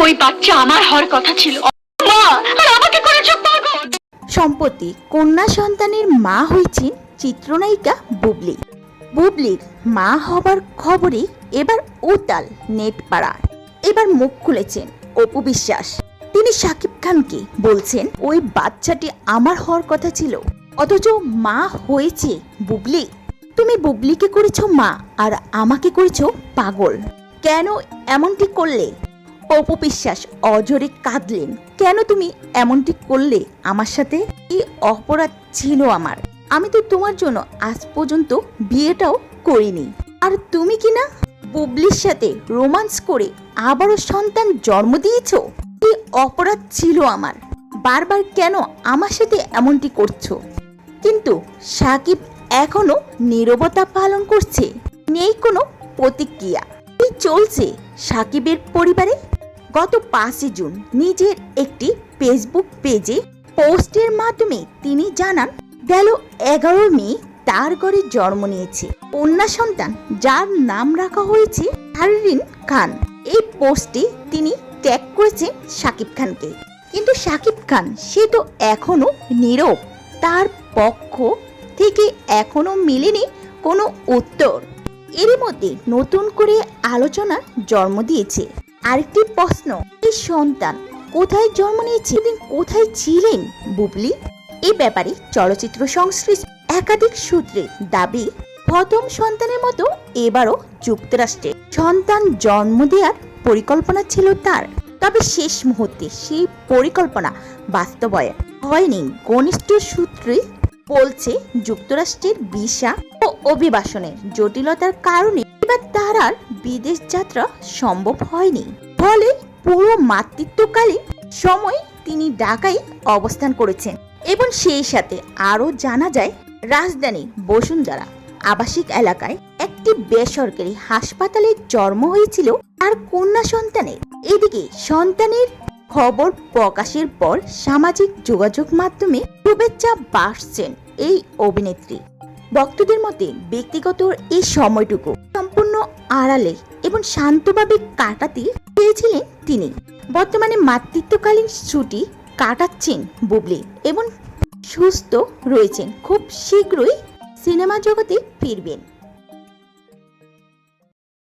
ওই বাচ্চা আমার হওয়ার কথা ছিল। মা, আর আমাকে করেছো পাগল। সম্প্রতি কন্যা সন্তানের মা হয়েছেন চিত্রনায়িকা বুবলি। বুবলির মা হবার খবরে এবার উতাল নেট পাড়ার। এবার মুখ খুলেছেন অপু বিশ্বাস। তিনি শাকিব খানকে বলছেন ওই বাচ্চাটি আমার হওয়ার কথা ছিল, অথচ মা হয়েছে বুবলি। তুমি বুবলিকে করেছো মা আর আমাকে করেছো পাগল। কেন এমনটি করলে? অপু বিশ্বাস অজরে কাঁদলেন। কেন তুমি এমনটি করলে আমার সাথে? কি অপরাধ ছিল আমার? আমি তো তোমার জন্য আজ পর্যন্ত বিয়েটাও করিনি, আর তুমি কি না বুবলির সাথে রোমান্স করে আবারও সন্তান জন্ম দিয়েছো। কি অপরাধ ছিল আমার? বারবার কেন আমার সাথে এমনটি করছো? কিন্তু সাকিব এখনো নীরবতা পালন করছে, নেই কোনো প্রতিক্রিয়া। কি চলছে সাকিবের পরিবারে? গত 5 জুন নিজের একটি ফেসবুক পেজে পোস্টের মাধ্যমে তিনি জানান, গেল 11 মে তার ঘরে জন্ম নিয়েছে কন্যা সন্তান, যার নাম রাখা হয়েছে শাহরিন খান। এই পোস্টে তিনি ট্যাগ করেছেন শাকিব খানকে, কিন্তু শাকিব খান সে তো এখনো নীরব। তার পক্ষ থেকে এখনো মেলেনি কোনো উত্তর। এরই মধ্যে নতুন করে আলোচনার জন্ম দিয়েছে আরেকটি প্রশ্ন, এই সন্তান কোথায় জন্ম নিয়েছে, কোথায় ছিলেন বুবলি? এই ব্যাপারে চলচ্চিত্র সংশ্লিষ্ট একাধিক সূত্রে দাবি, প্রথম সন্তানের মতো এবারও যুক্তরাষ্ট্রে সন্তান জন্ম দেওয়ার পরিকল্পনা ছিল তার। তবে শেষ মুহূর্তে সেই পরিকল্পনা বাস্তবায়ন হয়নি। ঘনিষ্ঠ সূত্রে বলছে যুক্তরাষ্ট্রের ভিসা ও অভিবাসনের জটিলতার কারণে এবার তার আর বিদেশ যাত্রা সম্ভব হয়নি। ফলে পুরো মাতৃত্বকালীন সময় তিনি ঢাকায় অবস্থান করেছেন। এবং সেই সাথে আরও জানা যায়, রাজধানীর বসুন্ধরা আবাসিক এলাকায় একটি বেসরকারি হাসপাতালে জন্ম হয়েছিল তার কন্যা সন্তানের। এদিকে সন্তানের খবর প্রকাশের পর সামাজিক যোগাযোগ মাধ্যমে শুভেচ্ছা বাড়ছেন এই অভিনেত্রী। ভক্তদের মতে ব্যক্তিগত এই সময়টুকু সম্পূর্ণ আড়ালে এবং শান্তভাবে কাটাতে চেয়েছিলেন তিনি। বর্তমানে মাতৃত্বকালীন ছুটি কাটাচ্ছেন বুবলি এবং সুস্থ রয়েছেন। খুব শীঘ্রই সিনেমা জগতে ফিরবেন।